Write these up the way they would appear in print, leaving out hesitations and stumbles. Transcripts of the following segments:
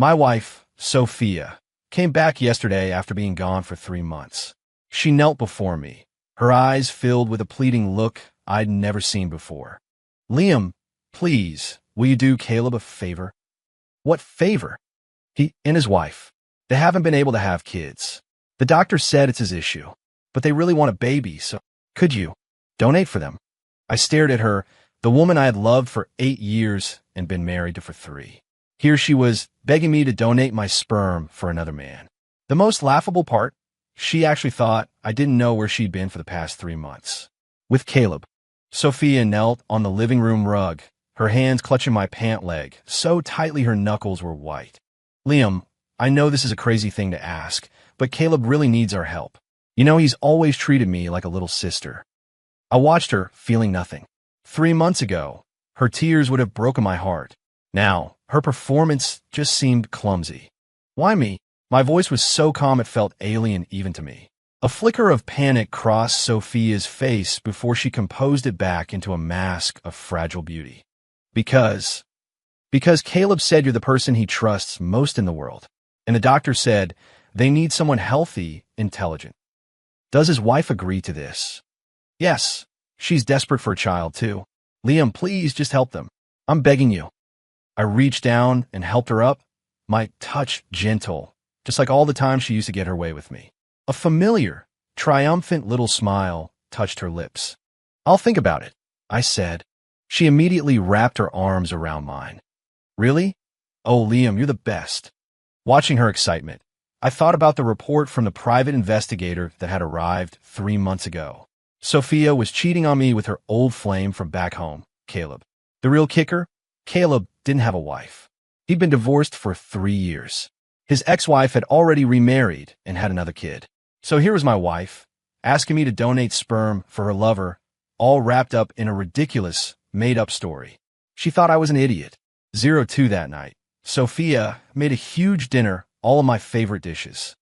My wife, Sophia, came back yesterday after being gone for 3 months. She knelt before me, her eyes filled with a pleading look I'd never seen before. Liam, please, will you do Caleb a favor? What favor? He and his wife. They haven't been able to have kids. The doctor said it's his issue, but they really want a baby, so could you donate for them? I stared at her, the woman I had loved for 8 years and been married to for 3. Here she was, begging me to donate my sperm for another man. The most laughable part, she actually thought I didn't know where she'd been for the past 3 months. With Caleb. Sophia knelt on the living room rug, her hands clutching my pant leg, so tightly her knuckles were white. Liam, I know this is a crazy thing to ask, but Caleb really needs our help. You know, he's always treated me like a little sister. I watched her, feeling nothing. 3 months ago, her tears would have broken my heart. Now, her performance just seemed clumsy. Why me? My voice was so calm it felt alien even to me. A flicker of panic crossed Sophia's face before she composed it back into a mask of fragile beauty. Because Caleb said you're the person he trusts most in the world. And the doctor said they need someone healthy, intelligent. Does his wife agree to this? Yes, she's desperate for a child too. Liam, please just help them. I'm begging you. I reached down and helped her up, my touch gentle, just like all the time she used to get her way with me. A familiar, triumphant little smile touched her lips. I'll think about it, I said. She immediately wrapped her arms around mine. Really? Oh, Liam, you're the best. Watching her excitement, I thought about the report from the private investigator that had arrived 3 months ago. Sophia was cheating on me with her old flame from back home, Caleb. The real kicker? Caleb didn't have a wife. He'd been divorced for 3 years. His ex-wife had already remarried and had another kid. So here was my wife, asking me to donate sperm for her lover, all wrapped up in a ridiculous, made-up story. She thought I was an idiot. 0-2 that night. Sophia made a huge dinner, all of my favorite dishes.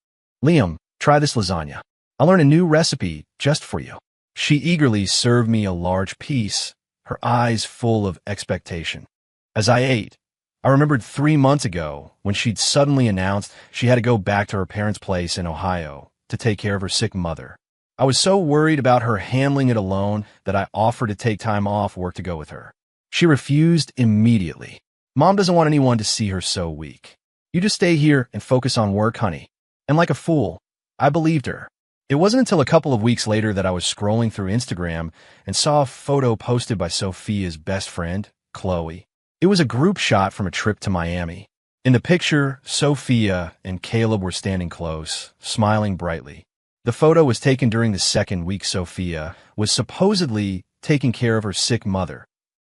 Liam, try this lasagna. I learned a new recipe just for you. She eagerly served me a large piece, her eyes full of expectation. As I ate, I remembered 3 months ago when she'd suddenly announced she had to go back to her parents' place in Ohio to take care of her sick mother. I was so worried about her handling it alone that I offered to take time off work to go with her. She refused immediately. Mom doesn't want anyone to see her so weak. You just stay here and focus on work, honey. And like a fool, I believed her. It wasn't until a couple of weeks later that I was scrolling through Instagram and saw a photo posted by Sophia's best friend, Chloe. It was a group shot from a trip to Miami. In the picture, Sophia and Caleb were standing close, smiling brightly. The photo was taken during the second week Sophia was supposedly taking care of her sick mother.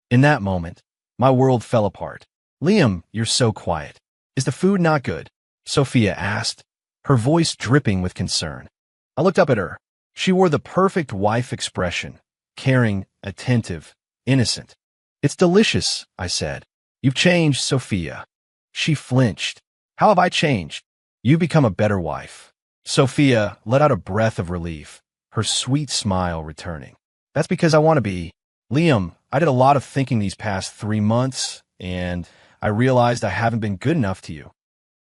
In that moment, my world fell apart. Liam, you're so quiet. Is the food not good? Sophia asked, her voice dripping with concern. I looked up at her. She wore the perfect wife expression, caring, attentive, innocent. It's delicious, I said. You've changed, Sophia. She flinched. How have I changed? You've become a better wife. Sophia let out a breath of relief, her sweet smile returning. That's because I want to be. Liam, I did a lot of thinking these past 3 months, and I realized I haven't been good enough to you.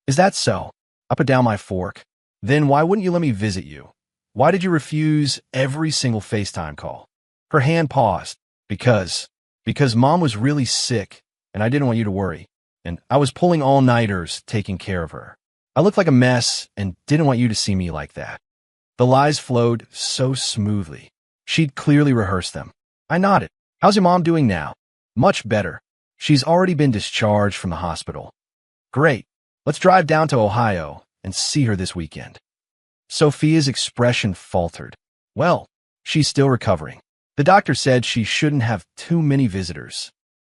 Is that so? I put down my fork. Then why wouldn't you let me visit you? Why did you refuse every single FaceTime call? Her hand paused. Because Mom was really sick, and I didn't want you to worry. And I was pulling all-nighters taking care of her. I looked like a mess and didn't want you to see me like that. The lies flowed so smoothly. She'd clearly rehearsed them. I nodded. How's your mom doing now? Much better. She's already been discharged from the hospital. Great. Let's drive down to Ohio and see her this weekend. Sophia's expression faltered. Well, she's still recovering. The doctor said she shouldn't have too many visitors.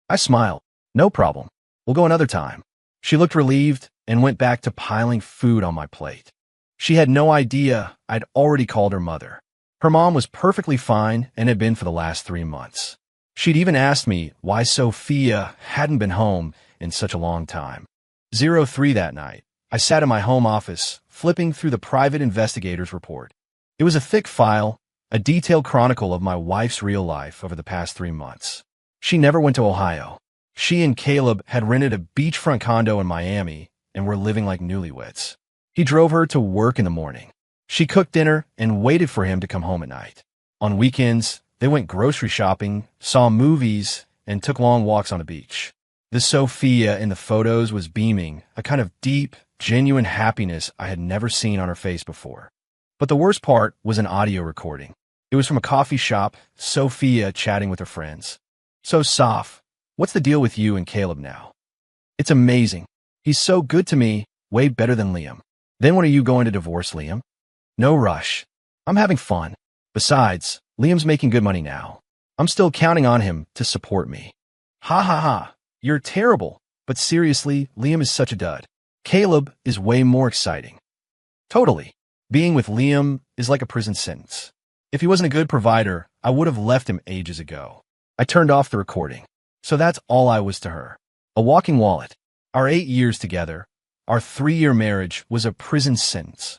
I smiled. No problem. We'll go another time. She looked relieved and went back to piling food on my plate. She had no idea I'd already called her mother. Her mom was perfectly fine and had been for the last 3 months. She'd even asked me why Sophia hadn't been home in such a long time. 03 that night, I sat in my home office, flipping through the private investigator's report. It was a thick file, a detailed chronicle of my wife's real life over the past 3 months. She never went to Ohio. She and Caleb had rented a beachfront condo in Miami and were living like newlyweds. He drove her to work in the morning. She cooked dinner and waited for him to come home at night. On weekends, they went grocery shopping, saw movies, and took long walks on the beach. The Sophia in the photos was beaming, a kind of deep, genuine happiness I had never seen on her face before. But the worst part was an audio recording. It was from a coffee shop, Sophia chatting with her friends. "So, Soph, what's the deal with you and Caleb now?" "It's amazing. He's so good to me, way better than Liam." "Then when are you going to divorce Liam?" "No rush. I'm having fun. Besides, Liam's making good money now. I'm still counting on him to support me." "Ha ha ha. You're terrible. But seriously, Liam is such a dud. Caleb is way more exciting." "Totally. Being with Liam is like a prison sentence. If he wasn't a good provider, I would have left him ages ago." I turned off the recording. So that's all I was to her. A walking wallet. Our 8 years together, our 3-year marriage was a prison sentence.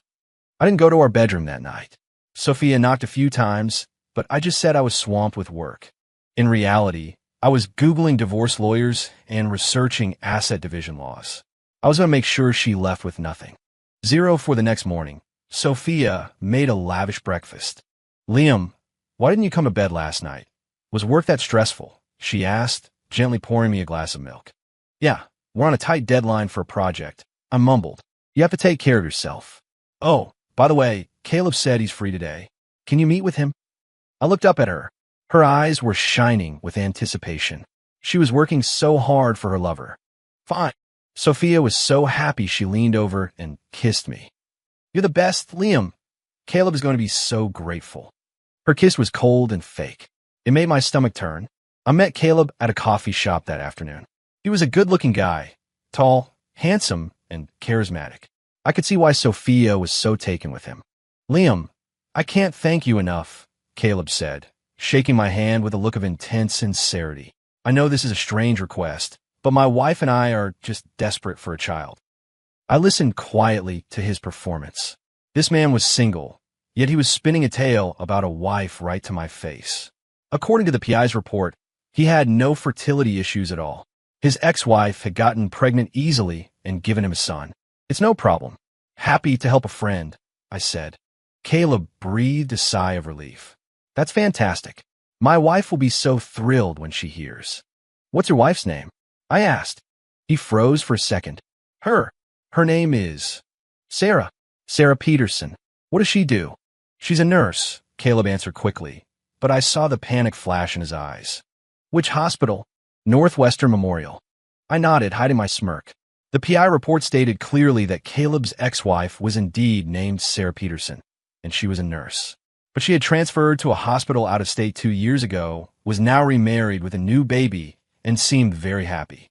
I didn't go to our bedroom that night. Sophia knocked a few times, but I just said I was swamped with work. In reality, I was Googling divorce lawyers and researching asset division laws. I was going to make sure she left with nothing. 0 for the next morning. Sophia made a lavish breakfast. "Liam, why didn't you come to bed last night? Was work that stressful?" she asked, gently pouring me a glass of milk. "Yeah, we're on a tight deadline for a project." I mumbled. "You have to take care of yourself. Oh, by the way, Caleb said he's free today. Can you meet with him?" I looked up at her. Her eyes were shining with anticipation. She was working so hard for her lover. "Fine." Sophia was so happy she leaned over and kissed me. "You're the best, Liam. Caleb is going to be so grateful." Her kiss was cold and fake. It made my stomach turn. I met Caleb at a coffee shop that afternoon. He was a good-looking guy, tall, handsome, and charismatic. I could see why Sophia was so taken with him. "Liam, I can't thank you enough," Caleb said, shaking my hand with a look of intense sincerity. "I know this is a strange request, but my wife and I are just desperate for a child." I listened quietly to his performance. This man was single, yet he was spinning a tale about a wife right to my face. According to the PI's report, he had no fertility issues at all. His ex-wife had gotten pregnant easily and given him a son. "It's no problem. Happy to help a friend," I said. Caleb breathed a sigh of relief. "That's fantastic. My wife will be so thrilled when she hears." "What's your wife's name?" I asked. He froze for a second. Her name is Sarah Peterson. What does she do?" "She's a nurse," Caleb answered quickly, but I saw the panic flash in his eyes. "Which hospital?" "Northwestern Memorial." I nodded, hiding my smirk. The PI report stated clearly that Caleb's ex-wife was indeed named Sarah Peterson, and she was a nurse. But she had transferred to a hospital out of state 2 years ago, was now remarried with a new baby, and seemed very happy.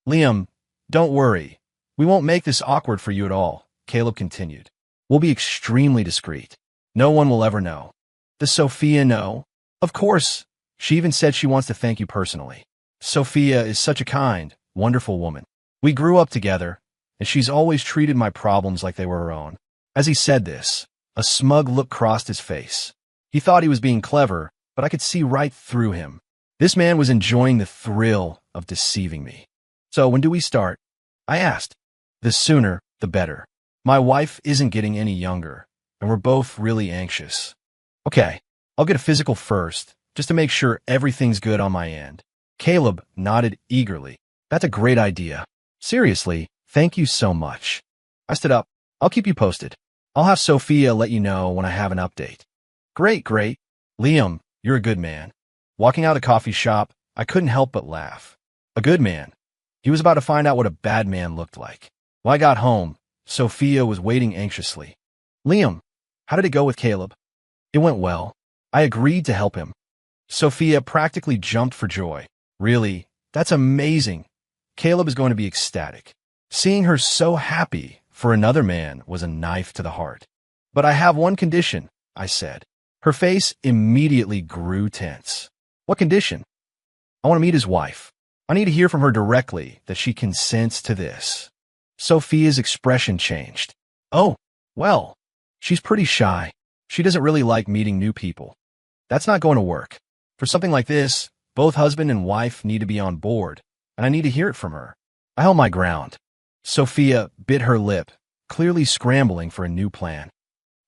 "Liam, don't worry. We won't make this awkward for you at all," Caleb continued. "We'll be extremely discreet. No one will ever know." "Does Sophia know?" "Of course. She even said she wants to thank you personally. Sophia is such a kind, wonderful woman. We grew up together, and she's always treated my problems like they were her own." As he said this, a smug look crossed his face. He thought he was being clever, but I could see right through him. This man was enjoying the thrill of deceiving me. "So when do we start?" I asked. "The sooner, the better. My wife isn't getting any younger, and we're both really anxious." "Okay, I'll get a physical first, just to make sure everything's good on my end." Caleb nodded eagerly. "That's a great idea. Seriously, thank you so much." I stood up. "I'll keep you posted. I'll have Sophia let you know when I have an update." Great. "Liam, you're a good man." Walking out of the coffee shop, I couldn't help but laugh. A good man. He was about to find out what a bad man looked like. When I got home, Sophia was waiting anxiously. "Liam, how did it go with Caleb?" "It went well. I agreed to help him." Sophia practically jumped for joy. "Really? That's amazing. Caleb is going to be ecstatic." Seeing her so happy for another man was a knife to the heart. "But I have one condition," I said. Her face immediately grew tense. "What condition?" "I want to meet his wife. I need to hear from her directly that she consents to this." Sophia's expression changed. "Oh, well, she's pretty shy. She doesn't really like meeting new people." "That's not going to work. For something like this, both husband and wife need to be on board, and I need to hear it from her." I held my ground. Sophia bit her lip, clearly scrambling for a new plan.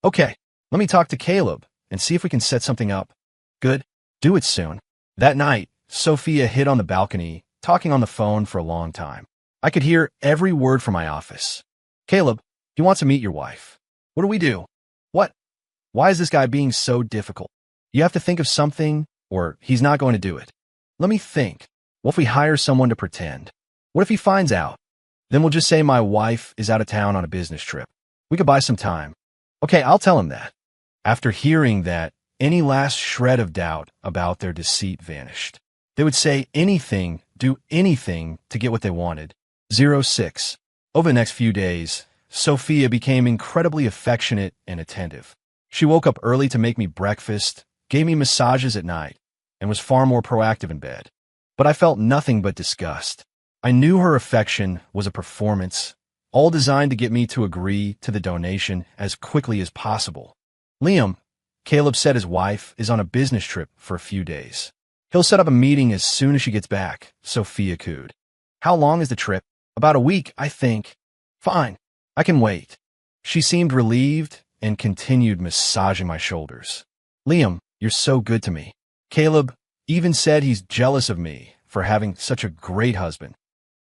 Okay, let me talk to Caleb and see if we can set something up. Good. Do it soon. That night, Sophia hid on the balcony, talking on the phone for a long time. I could hear every word from my office. Caleb, he wants to meet your wife. What do we do? What? Why is this guy being so difficult? You have to think of something, or he's not going to do it. Let me think. What if we hire someone to pretend? What if he finds out? Then we'll just say my wife is out of town on a business trip. We could buy some time. Okay, I'll tell him that. After hearing that, any last shred of doubt about their deceit vanished. They would say anything, do anything to get what they wanted. 06. Over the next few days, Sophia became incredibly affectionate and attentive. She woke up early to make me breakfast, gave me massages at night, and was far more proactive in bed. But I felt nothing but disgust. I knew her affection was a performance, all designed to get me to agree to the donation as quickly as possible. Liam, Caleb said his wife, is on a business trip for a few days. He'll set up a meeting as soon as she gets back, Sophia cooed. How long is the trip? About a week, I think. Fine, I can wait. She seemed relieved and continued massaging my shoulders. Liam, you're so good to me. Caleb even said he's jealous of me for having such a great husband.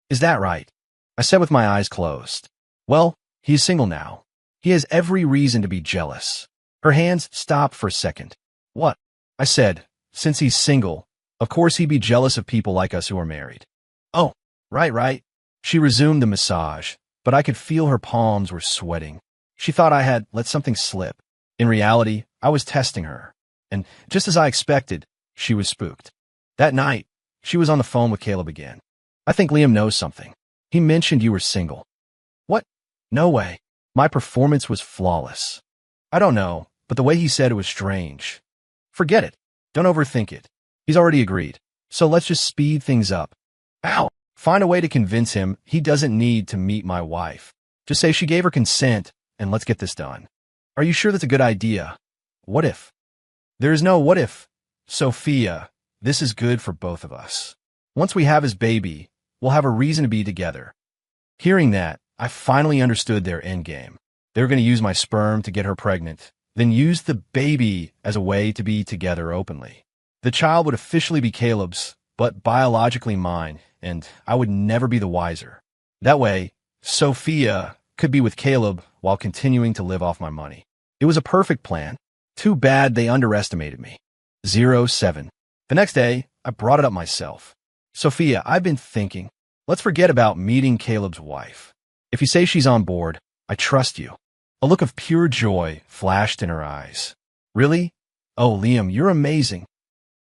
Is that right? I said with my eyes closed. Well, he's single now. He has every reason to be jealous. Her hands stopped for a second. What? I said, since he's single, of course he'd be jealous of people like us who are married. Oh, right. She resumed the massage, but I could feel her palms were sweating. She thought I had let something slip. In reality, I was testing her. And just as I expected, she was spooked. That night, she was on the phone with Caleb again. I think Liam knows something. He mentioned you were single. What? No way. My performance was flawless. I don't know, but the way he said it was strange. Forget it. Don't overthink it. He's already agreed. So let's just speed things up. Ow! Find a way to convince him he doesn't need to meet my wife. Just say she gave her consent, and let's get this done. Are you sure that's a good idea? What if? There is no what if. Sophia, this is good for both of us. Once we have his baby, we'll have a reason to be together. Hearing that, I finally understood their endgame. They were going to use my sperm to get her pregnant, then use the baby as a way to be together openly. The child would officially be Caleb's, but biologically mine, and I would never be the wiser. That way, Sophia could be with Caleb while continuing to live off my money. It was a perfect plan. Too bad they underestimated me. 07. The next day, I brought it up myself. Sophia, I've been thinking. Let's forget about meeting Caleb's wife. If you say she's on board, I trust you. A look of pure joy flashed in her eyes. Really? Oh, Liam, you're amazing.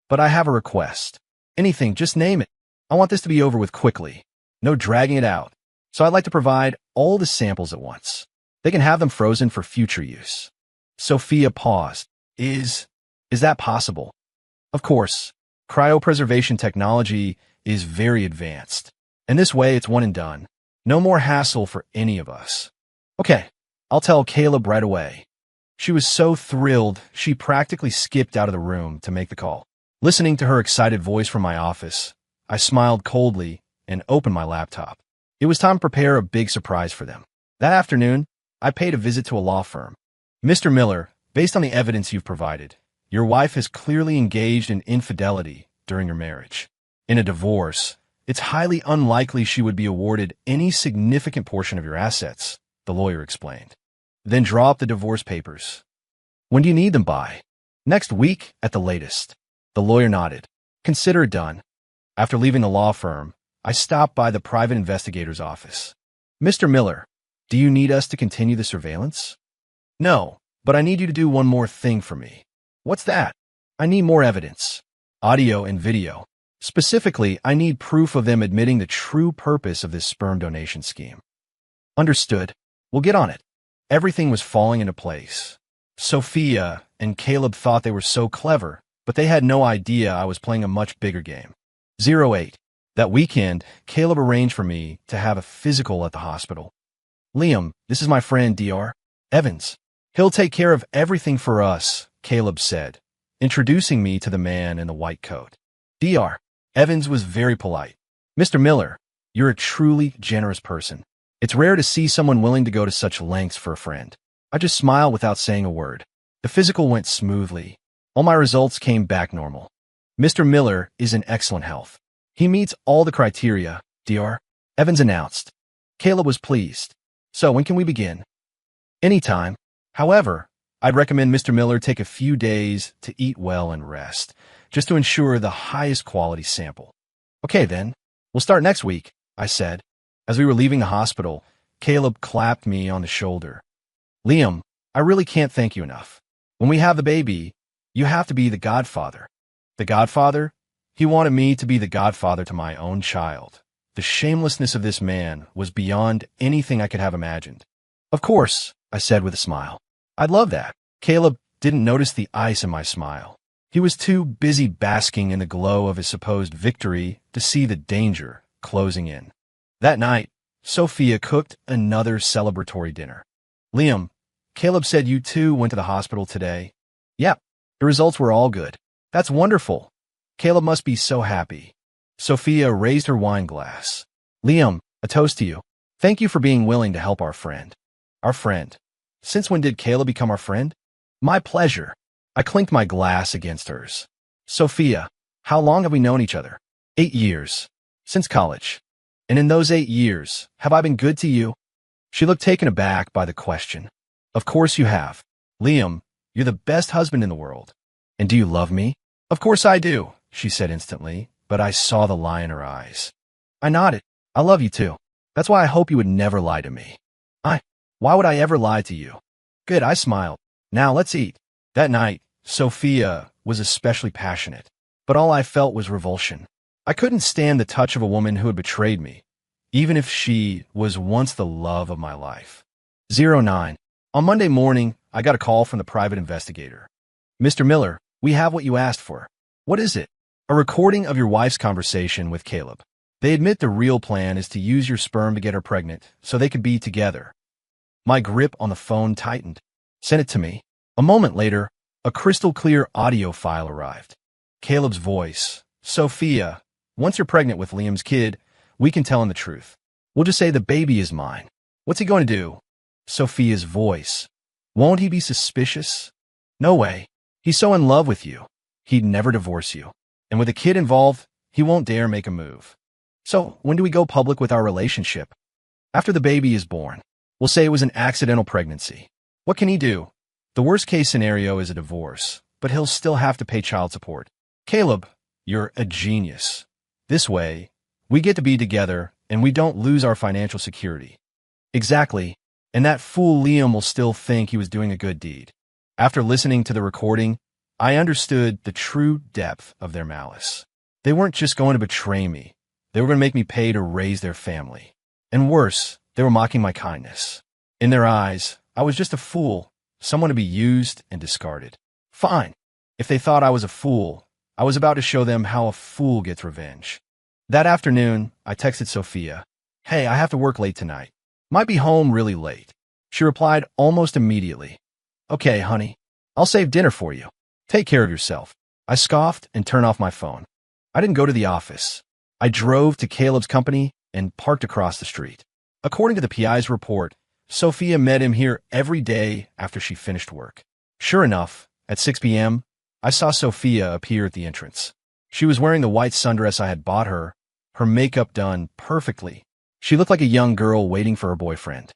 But I have a request. Anything, just name it. I want this to be over with quickly. No dragging it out. So I'd like to provide all the samples at once. They can have them frozen for future use. Sophia paused. Is that possible? Of course. Cryopreservation technology is very advanced. And this way it's one and done. No more hassle for any of us. Okay, I'll tell Caleb right away. She was so thrilled, she practically skipped out of the room to make the call. Listening to her excited voice from my office, I smiled coldly and opened my laptop. It was time to prepare a big surprise for them. That afternoon, I paid a visit to a law firm. Mr. Miller, based on the evidence you've provided, your wife has clearly engaged in infidelity during your marriage. In a divorce, it's highly unlikely she would be awarded any significant portion of your assets, the lawyer explained. Then draw up the divorce papers. When do you need them by? Next week at the latest. The lawyer nodded. Consider it done. After leaving the law firm, I stopped by the private investigator's office. Mr. Miller, do you need us to continue the surveillance? No, but I need you to do one more thing for me. What's that? I need more evidence. Audio and video. Specifically, I need proof of them admitting the true purpose of this sperm donation scheme. Understood. We'll get on it. Everything was falling into place. Sophia and Caleb thought they were so clever, but they had no idea I was playing a much bigger game. 08. That weekend, Caleb arranged for me to have a physical at the hospital. Liam, this is my friend Dr. Evans. He'll take care of everything for us, Caleb said, introducing me to the man in the white coat. Dr. Evans was very polite. Mr. Miller, you're a truly generous person. It's rare to see someone willing to go to such lengths for a friend. I just smiled without saying a word. The physical went smoothly. All my results came back normal. Mr. Miller is in excellent health. He meets all the criteria, Dr. Evans announced. Caleb was pleased. So when can we begin? Anytime. However, I'd recommend Mr. Miller take a few days to eat well and rest, just to ensure the highest quality sample. Okay then, we'll start next week, I said. As we were leaving the hospital, Caleb clapped me on the shoulder. Liam, I really can't thank you enough. When we have the baby, you have to be the godfather. The godfather? He wanted me to be the godfather to my own child. The shamelessness of this man was beyond anything I could have imagined. Of course, I said with a smile. I'd love that. Caleb didn't notice the ice in my smile. He was too busy basking in the glow of his supposed victory to see the danger closing in. That night, Sophia cooked another celebratory dinner. Liam, Caleb said you too went to the hospital today. Yep, the results were all good. That's wonderful. Caleb must be so happy. Sophia raised her wine glass. Liam, a toast to you. Thank you for being willing to help our friend. Our friend. Since when did Caleb become our friend? My pleasure. I clinked my glass against hers. Sophia, how long have we known each other? 8 years. Since college. And in those 8 years, have I been good to you? She looked taken aback by the question. Of course you have. Liam, you're the best husband in the world. And do you love me? Of course I do, she said instantly, but I saw the lie in her eyes. I nodded. I love you too. That's why I hope you would never lie to me. Why would I ever lie to you? Good, I smiled. Now let's eat. That night, Sophia was especially passionate, but all I felt was revulsion. I couldn't stand the touch of a woman who had betrayed me, even if she was once the love of my life. 09. On Monday morning, I got a call from the private investigator. Mr. Miller, we have what you asked for. What is it? A recording of your wife's conversation with Caleb. They admit the real plan is to use your sperm to get her pregnant so they could be together. My grip on the phone tightened. Send it to me. A moment later, a crystal-clear audio file arrived. Caleb's voice. Sophia, once you're pregnant with Liam's kid, we can tell him the truth. We'll just say the baby is mine. What's he going to do? Sophia's voice. Won't he be suspicious? No way. He's so in love with you. He'd never divorce you. And with a kid involved, he won't dare make a move. So, when do we go public with our relationship? After the baby is born. We'll say it was an accidental pregnancy. What can he do? The worst-case scenario is a divorce, but he'll still have to pay child support. Caleb, you're a genius. This way, we get to be together, and we don't lose our financial security. Exactly, and that fool Liam will still think he was doing a good deed. After listening to the recording, I understood the true depth of their malice. They weren't just going to betray me. They were going to make me pay to raise their family. And worse, they were mocking my kindness. In their eyes, I was just a fool, someone to be used and discarded. Fine. If they thought I was a fool, I was about to show them how a fool gets revenge. That afternoon, I texted Sophia, Hey, I have to work late tonight. Might be home really late. She replied almost immediately. Okay, honey. I'll save dinner for you. Take care of yourself. I scoffed and turned off my phone. I didn't go to the office. I drove to Caleb's company and parked across the street. According to the PI's report, Sophia met him here every day after she finished work. Sure enough, at 6 p.m., I saw Sophia appear at the entrance. She was wearing the white sundress I had bought her makeup done perfectly. She looked like a young girl waiting for her boyfriend.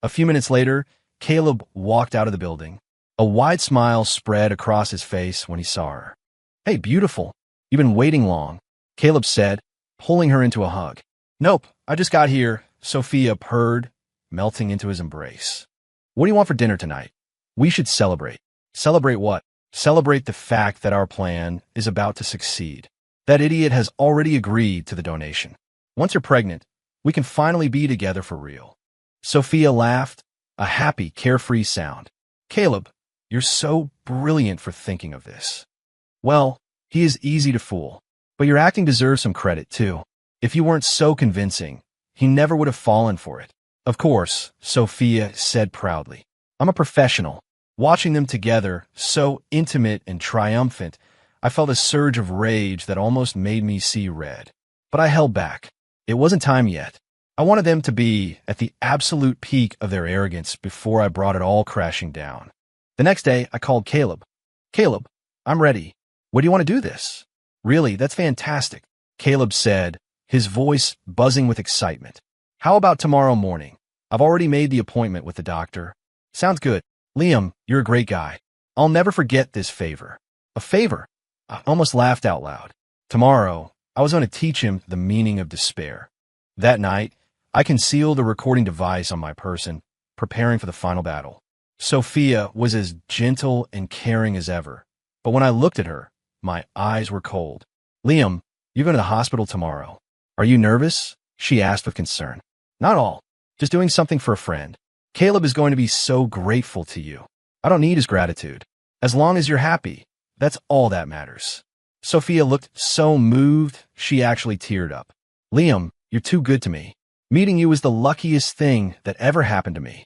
A few minutes later, Caleb walked out of the building. A wide smile spread across his face when he saw her. Hey, beautiful. You've been waiting long, Caleb said, pulling her into a hug. Nope, I just got here, Sophia purred, melting into his embrace. What do you want for dinner tonight? We should celebrate. Celebrate what? Celebrate the fact that our plan is about to succeed. That idiot has already agreed to the donation. Once you're pregnant, we can finally be together for real. Sophia laughed, a happy, carefree sound. Caleb, you're so brilliant for thinking of this. Well, he is easy to fool, but your acting deserves some credit too. If you weren't so convincing, he never would have fallen for it. Of course, Sophia said proudly. I'm a professional. Watching them together, so intimate and triumphant, I felt a surge of rage that almost made me see red. But I held back. It wasn't time yet. I wanted them to be at the absolute peak of their arrogance before I brought it all crashing down. The next day, I called Caleb. Caleb, I'm ready. When do you want to do this? Really, that's fantastic, Caleb said, his voice buzzing with excitement. How about tomorrow morning? I've already made the appointment with the doctor. Sounds good. Liam, you're a great guy. I'll never forget this favor. A favor? I almost laughed out loud. Tomorrow, I was going to teach him the meaning of despair. That night, I concealed a recording device on my person, preparing for the final battle. Sophia was as gentle and caring as ever, but when I looked at her, my eyes were cold. Liam, you're going to the hospital tomorrow. Are you nervous? She asked with concern. Not all. Just doing something for a friend. Caleb is going to be so grateful to you. I don't need his gratitude. As long as you're happy, that's all that matters. Sophia looked so moved, she actually teared up. Liam, you're too good to me. Meeting you was the luckiest thing that ever happened to me.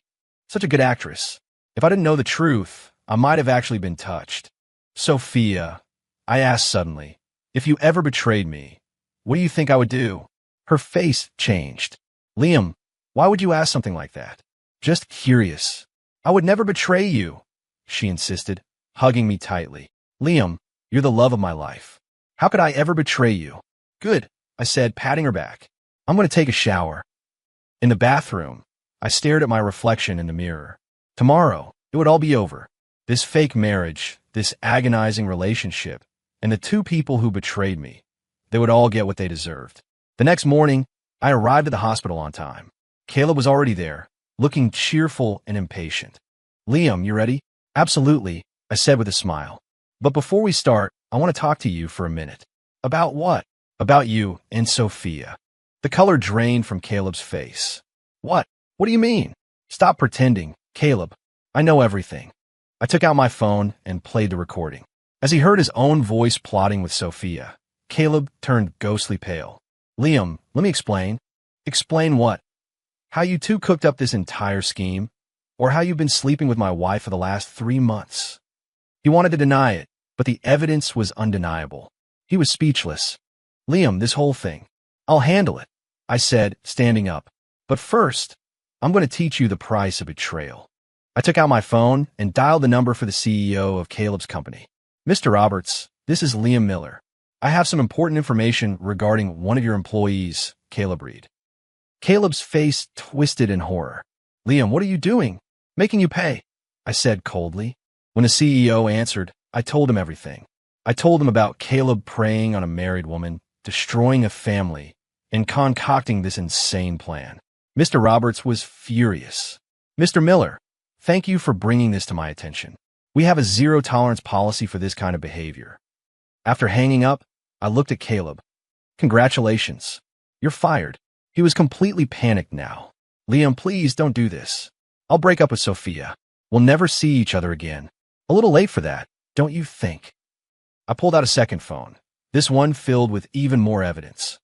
Such a good actress. If I didn't know the truth, I might have actually been touched. Sophia, I asked suddenly, if you ever betrayed me, what do you think I would do? Her face changed. Liam, why would you ask something like that? Just curious. I would never betray you, she insisted, hugging me tightly. Liam, you're the love of my life. How could I ever betray you? Good, I said, patting her back. I'm going to take a shower. In the bathroom, I stared at my reflection in the mirror. Tomorrow, it would all be over. This fake marriage, this agonizing relationship, and the two people who betrayed me. They would all get what they deserved. The next morning, I arrived at the hospital on time. Caleb was already there, looking cheerful and impatient. Liam, you ready? Absolutely, I said with a smile. But before we start, I want to talk to you for a minute. About what? About you and Sophia. The color drained from Caleb's face. What? What do you mean? Stop pretending, Caleb. I know everything. I took out my phone and played the recording. As he heard his own voice plotting with Sophia, Caleb turned ghostly pale. Liam, let me explain. Explain what? How you two cooked up this entire scheme? Or how you've been sleeping with my wife for the last 3 months? He wanted to deny it, but the evidence was undeniable. He was speechless. Liam, this whole thing. I'll handle it, I said, standing up. But first, I'm going to teach you the price of betrayal. I took out my phone and dialed the number for the CEO of Caleb's company. Mr. Roberts, this is Liam Miller. I have some important information regarding one of your employees, Caleb Reed. Caleb's face twisted in horror. Liam, what are you doing? Making you pay, I said coldly. When the CEO answered, I told him everything. I told him about Caleb preying on a married woman, destroying a family, and concocting this insane plan. Mr. Roberts was furious. Mr. Miller, thank you for bringing this to my attention. We have a zero-tolerance policy for this kind of behavior. After hanging up, I looked at Caleb. Congratulations. You're fired. He was completely panicked now. Liam, please don't do this. I'll break up with Sophia. We'll never see each other again. A little late for that, don't you think? I pulled out a second phone, this one filled with even more evidence.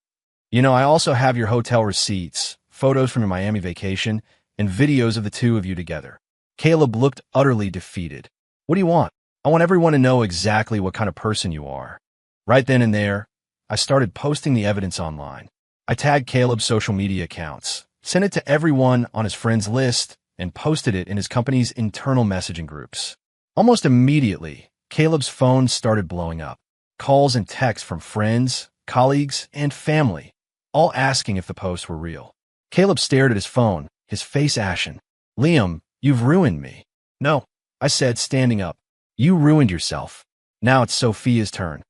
You know, I also have your hotel receipts, photos from your Miami vacation, and videos of the two of you together. Caleb looked utterly defeated. What do you want? I want everyone to know exactly what kind of person you are. Right then and there, I started posting the evidence online. I tagged Caleb's social media accounts, sent it to everyone on his friends list, and posted it in his company's internal messaging groups. Almost immediately, Caleb's phone started blowing up. Calls and texts from friends, colleagues, and family, all asking if the posts were real. Caleb stared at his phone, his face ashen. Liam, you've ruined me. No, I said, standing up. You ruined yourself. Now it's Sophia's turn.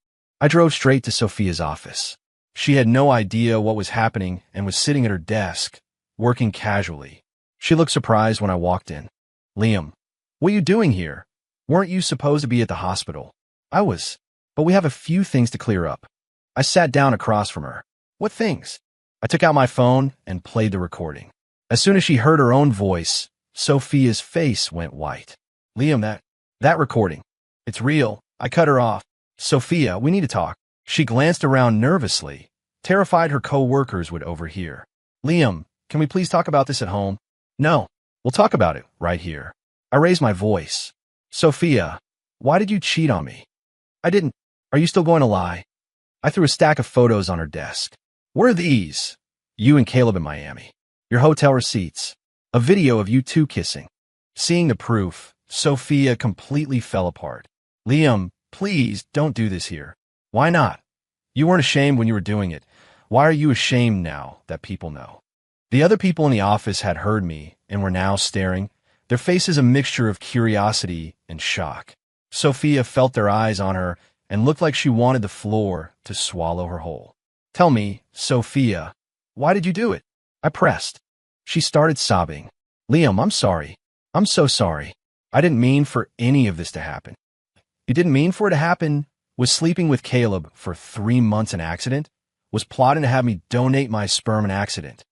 I drove straight to Sophia's office. She had no idea what was happening and was sitting at her desk, working casually. She looked surprised when I walked in. Liam, what are you doing here? Weren't you supposed to be at the hospital? I was, but we have a few things to clear up. I sat down across from her. What things? I took out my phone and played the recording. As soon as she heard her own voice, Sophia's face went white. Liam, that recording. It's real. I cut her off. Sophia, we need to talk. She glanced around nervously, terrified her co-workers would overhear. Liam, can we please talk about this at home? No, we'll talk about it right here. I raised my voice. Sophia, why did you cheat on me? I didn't. Are you still going to lie? I threw a stack of photos on her desk. What are these? You and Caleb in Miami. your hotel receipts, a video of you two kissing. Seeing the proof, Sophia completely fell apart. Liam, please don't do this here. Why not? You weren't ashamed when you were doing it. Why are you ashamed now that people know? The other people in the office had heard me and were now staring, their faces a mixture of curiosity and shock. Sophia felt their eyes on her and looked like she wanted the floor to swallow her whole. Tell me, Sophia, why did you do it? I pressed. She started sobbing. Liam, I'm sorry. I'm so sorry. I didn't mean for any of this to happen. You didn't mean for it to happen? Was sleeping with Caleb for 3 months an accident? Was plotting to have me donate my sperm an accident?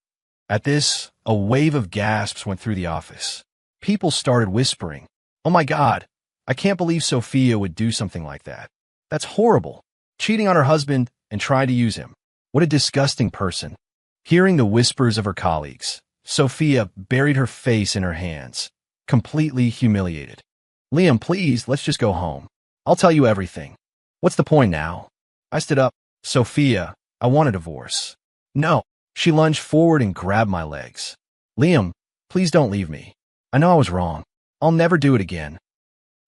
At this, a wave of gasps went through the office. People started whispering, "Oh my God, I can't believe Sophia would do something like that. That's horrible. Cheating on her husband and trying to use him. What a disgusting person." Hearing the whispers of her colleagues, Sophia buried her face in her hands, completely humiliated. Liam, please, let's just go home. I'll tell you everything. What's the point now? I stood up. Sophia, I want a divorce. No. She lunged forward and grabbed my legs. Liam, please don't leave me. I know I was wrong. I'll never do it again.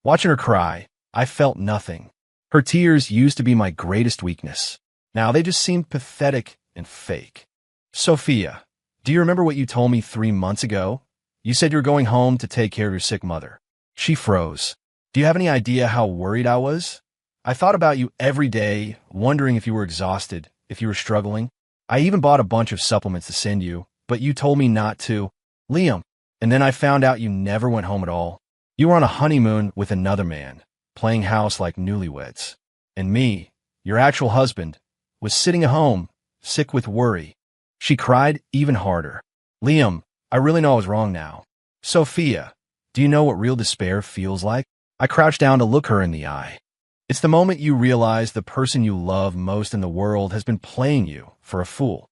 Watching her cry, I felt nothing. Her tears used to be my greatest weakness. Now they just seemed pathetic and fake. Sophia, do you remember what you told me 3 months ago? You said you were going home to take care of your sick mother. She froze. Do you have any idea how worried I was? I thought about you every day, wondering if you were exhausted, if you were struggling. I even bought a bunch of supplements to send you, but you told me not to. Liam, and then I found out you never went home at all. You were on a honeymoon with another man, playing house like newlyweds. And me, your actual husband, was sitting at home, sick with worry. She cried even harder. Liam, I really know I was wrong now. Sophia, do you know what real despair feels like? I crouched down to look her in the eye. It's the moment you realize the person you love most in the world has been playing you for a fool.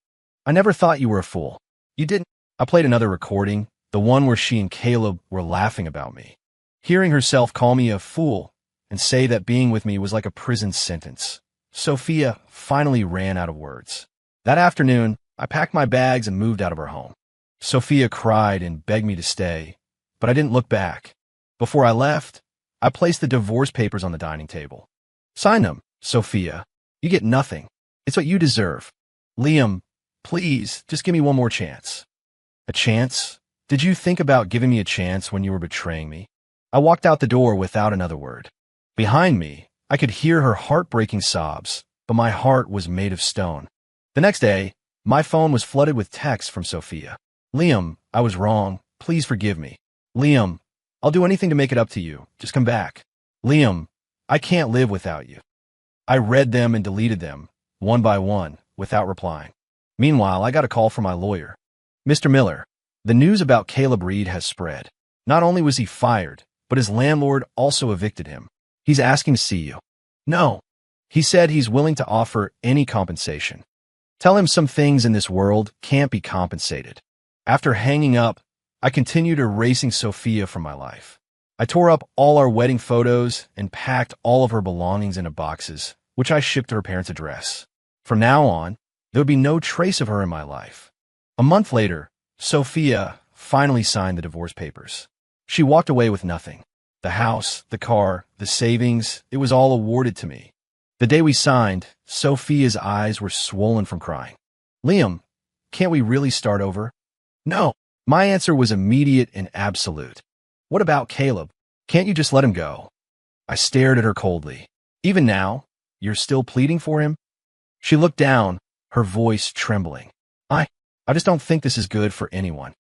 I never thought you were a fool. You didn't. I played another recording, the one where she and Caleb were laughing about me. Hearing herself call me a fool and say that being with me was like a prison sentence, Sophia finally ran out of words. That afternoon, I packed my bags and moved out of her home. Sophia cried and begged me to stay, but I didn't look back. Before I left, I placed the divorce papers on the dining table. Sign them, Sophia. You get nothing. It's what you deserve. Liam, please, just give me one more chance. A chance? Did you think about giving me a chance when you were betraying me? I walked out the door without another word. Behind me, I could hear her heartbreaking sobs, but my heart was made of stone. The next day, my phone was flooded with texts from Sophia. Liam, I was wrong. Please forgive me. Liam, I'll do anything to make it up to you. Just come back. Liam, I can't live without you. I read them and deleted them, one by one, without replying. Meanwhile, I got a call from my lawyer. Mr. Miller, the news about Caleb Reed has spread. Not only was he fired, but his landlord also evicted him. He's asking to see you. No. He said he's willing to offer any compensation. Tell him some things in this world can't be compensated. After hanging up, I continued erasing Sophia from my life. I tore up all our wedding photos and packed all of her belongings into boxes, which I shipped to her parents' address. From now on, there would be no trace of her in my life. A month later, Sophia finally signed the divorce papers. She walked away with nothing. The house, the car, the savings, it was all awarded to me. The day we signed, Sophia's eyes were swollen from crying. Liam, can't we really start over? No. My answer was immediate and absolute. What about Caleb? Can't you just let him go? I stared at her coldly. Even now, you're still pleading for him? She looked down, her voice trembling. I just don't think this is good for anyone.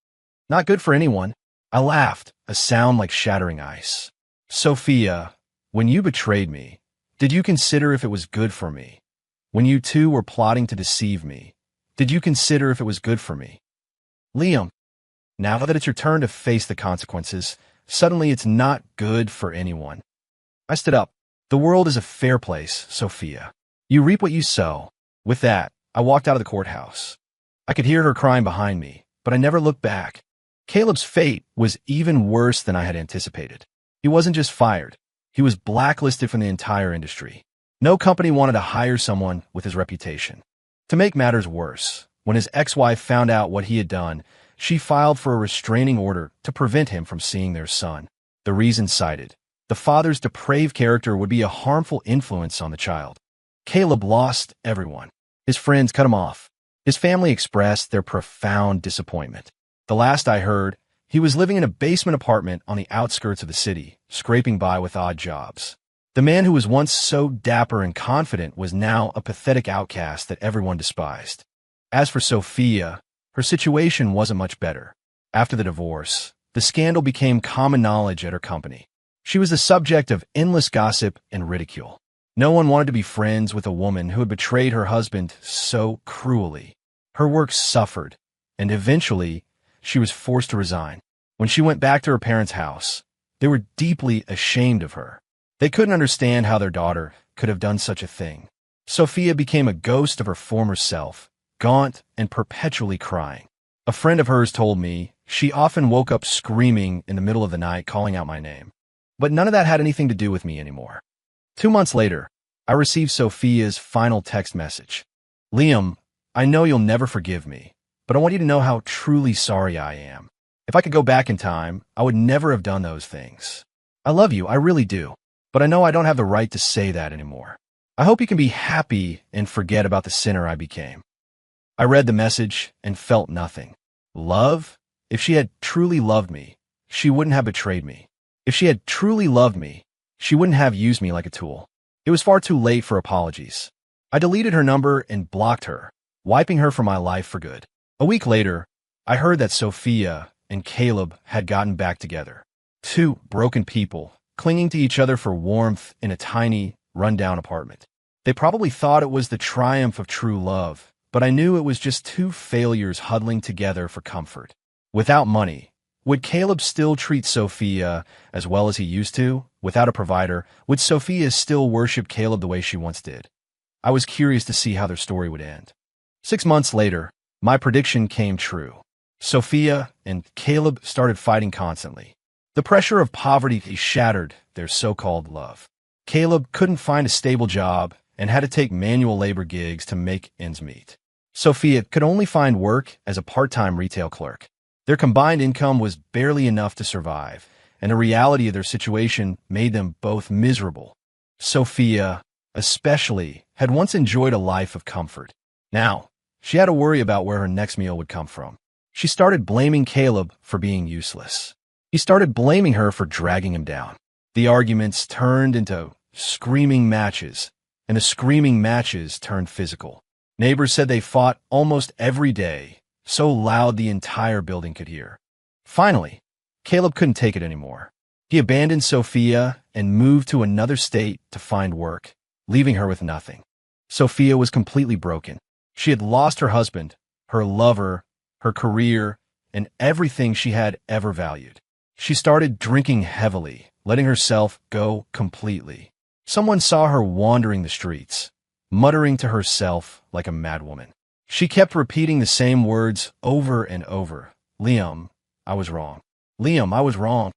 Not good for anyone. I laughed, a sound like shattering ice. Sophia, when you betrayed me, did you consider if it was good for me? When you two were plotting to deceive me, did you consider if it was good for me? Liam, now that it's your turn to face the consequences, suddenly it's not good for anyone. I stood up. The world is a fair place, Sophia. You reap what you sow. With that, I walked out of the courthouse. I could hear her crying behind me, but I never looked back. Caleb's fate was even worse than I had anticipated. He wasn't just fired. He was blacklisted from the entire industry. No company wanted to hire someone with his reputation. To make matters worse, when his ex-wife found out what he had done, She filed for a restraining order to prevent him from seeing their son. The reason cited: the father's depraved character would be a harmful influence on the child. Caleb lost everyone. His friends cut him off. His family expressed their profound disappointment. The last I heard, he was living in a basement apartment on the outskirts of the city, scraping by with odd jobs. The man who was once so dapper and confident was now a pathetic outcast that everyone despised. As for Sophia, her situation wasn't much better. After the divorce, the scandal became common knowledge at her company. She was the subject of endless gossip and ridicule. No one wanted to be friends with a woman who had betrayed her husband so cruelly. Her work suffered, and eventually, she was forced to resign. When she went back to her parents' house, they were deeply ashamed of her. They couldn't understand how their daughter could have done such a thing. Sophia became a ghost of her former self, gaunt and perpetually crying. A friend of hers told me she often woke up screaming in the middle of the night, calling out my name. But none of that had anything to do with me anymore. 2 months later, I received Sophia's final text message. "Liam, I know you'll never forgive me, but I want you to know how truly sorry I am. If I could go back in time, I would never have done those things. I love you, I really do, but I know I don't have the right to say that anymore. I hope you can be happy and forget about the sinner I became." I read the message and felt nothing. Love? If she had truly loved me, she wouldn't have betrayed me. If she had truly loved me, she wouldn't have used me like a tool. It was far too late for apologies. I deleted her number and blocked her, wiping her from my life for good. A week later, I heard that Sophia and Caleb had gotten back together. Two broken people, clinging to each other for warmth in a tiny, run-down apartment. They probably thought it was the triumph of true love, but I knew it was just two failures huddling together for comfort. Without money, would Caleb still treat Sophia as well as he used to? Without a provider, would Sophia still worship Caleb the way she once did? I was curious to see how their story would end. 6 months later, my prediction came true. Sophia and Caleb started fighting constantly. The pressure of poverty shattered their so-called love. Caleb couldn't find a stable job and had to take manual labor gigs to make ends meet. Sophia could only find work as a part-time retail clerk. Their combined income was barely enough to survive, and the reality of their situation made them both miserable. Sophia, especially, had once enjoyed a life of comfort. Now, she had to worry about where her next meal would come from. She started blaming Caleb for being useless. He started blaming her for dragging him down. The arguments turned into screaming matches, and the screaming matches turned physical. Neighbors said they fought almost every day, so loud the entire building could hear. Finally, Caleb couldn't take it anymore. He abandoned Sophia and moved to another state to find work, leaving her with nothing. Sophia was completely broken. She had lost her husband, her lover, her career, and everything she had ever valued. She started drinking heavily, letting herself go completely. Someone saw her wandering the streets, muttering to herself like a madwoman. She kept repeating the same words over and over. "Liam, I was wrong. Liam, I was wrong."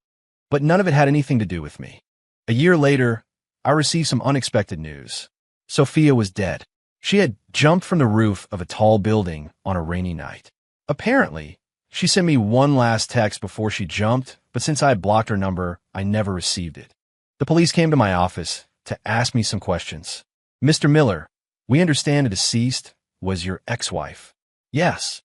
But none of it had anything to do with me. A year later, I received some unexpected news. Sophia was dead. She had jumped from the roof of a tall building on a rainy night. Apparently, she sent me one last text before she jumped, but since I had blocked her number, I never received it. The police came to my office to ask me some questions. "Mr. Miller, we understand the deceased was your ex-wife." "Yes.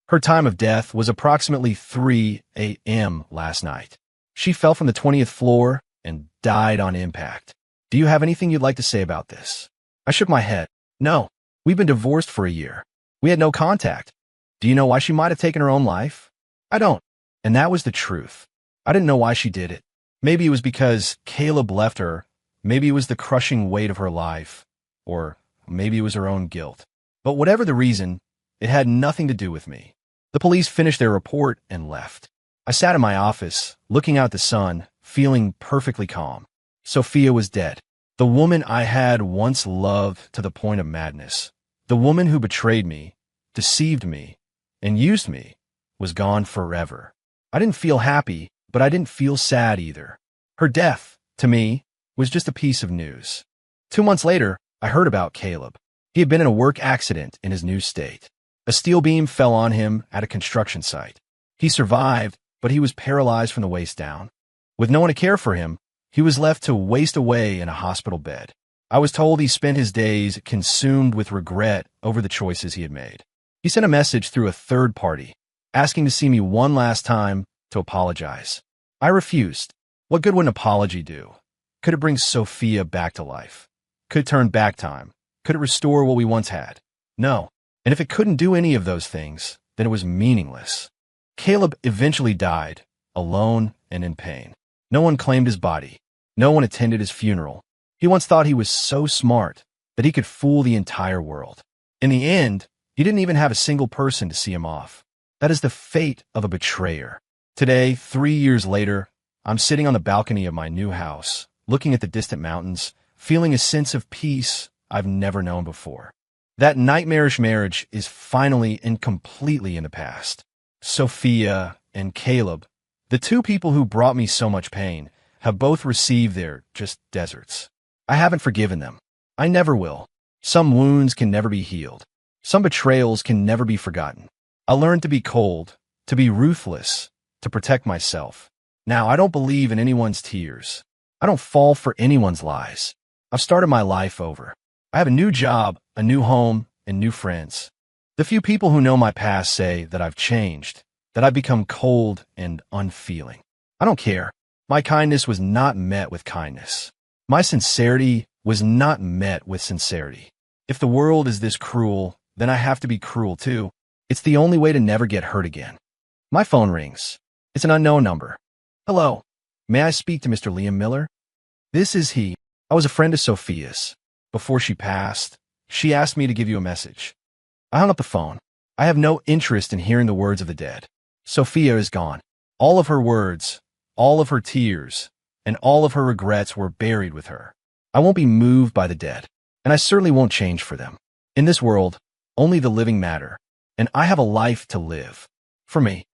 Her time of death was approximately 3 a.m. last night. She fell from the 20th floor and died on impact. Do you have anything you'd like to say about this?" I shook my head. "No. We've been divorced for a year. We had no contact. Do you know why she might have taken her own life?" "I don't." And that was the truth. I didn't know why she did it. Maybe it was because Caleb left her. Maybe it was the crushing weight of her life. Or maybe it was her own guilt. But whatever the reason, it had nothing to do with me. The police finished their report and left. I sat in my office, looking out the sun, feeling perfectly calm. Sophia was dead. The woman I had once loved to the point of madness, the woman who betrayed me, deceived me, and used me, was gone forever. I didn't feel happy, but I didn't feel sad either. Her death, to me, was just a piece of news. 2 months later, I heard about Caleb. He had been in a work accident in his new state. A steel beam fell on him at a construction site. He survived, but he was paralyzed from the waist down. With no one to care for him, he was left to waste away in a hospital bed. I was told he spent his days consumed with regret over the choices he had made. He sent a message through a third party, asking to see me one last time to apologize. I refused. What good would an apology do? Could it bring Sophia back to life? Could it turn back time? Could it restore what we once had? No. And if it couldn't do any of those things, then it was meaningless. Caleb eventually died, alone and in pain. No one claimed his body. No one attended his funeral. He once thought he was so smart that he could fool the entire world. In the end, he didn't even have a single person to see him off. That is the fate of a betrayer. Today, 3 years later, I'm sitting on the balcony of my new house, looking at the distant mountains, feeling a sense of peace I've never known before. That nightmarish marriage is finally and completely in the past. Sophia and Caleb, the two people who brought me so much pain, have both received their just deserts. I haven't forgiven them. I never will. Some wounds can never be healed. Some betrayals can never be forgotten. I learned to be cold, to be ruthless, to protect myself. Now, I don't believe in anyone's tears. I don't fall for anyone's lies. I've started my life over. I have a new job, a new home, and new friends. The few people who know my past say that I've changed, that I've become cold and unfeeling. I don't care. My kindness was not met with kindness. My sincerity was not met with sincerity. If the world is this cruel, then I have to be cruel too. It's the only way to never get hurt again. My phone rings. It's an unknown number. Hello. May I speak to Mr. Liam Miller? This is he. I was a friend of Sophia's. Before she passed, she asked me to give you a message. I hung up the phone. I have no interest in hearing the words of the dead. Sophia is gone. All of her words, all of her tears, and all of her regrets were buried with her. I won't be moved by the dead, and I certainly won't change for them. In this world, only the living matter, and I have a life to live. For me.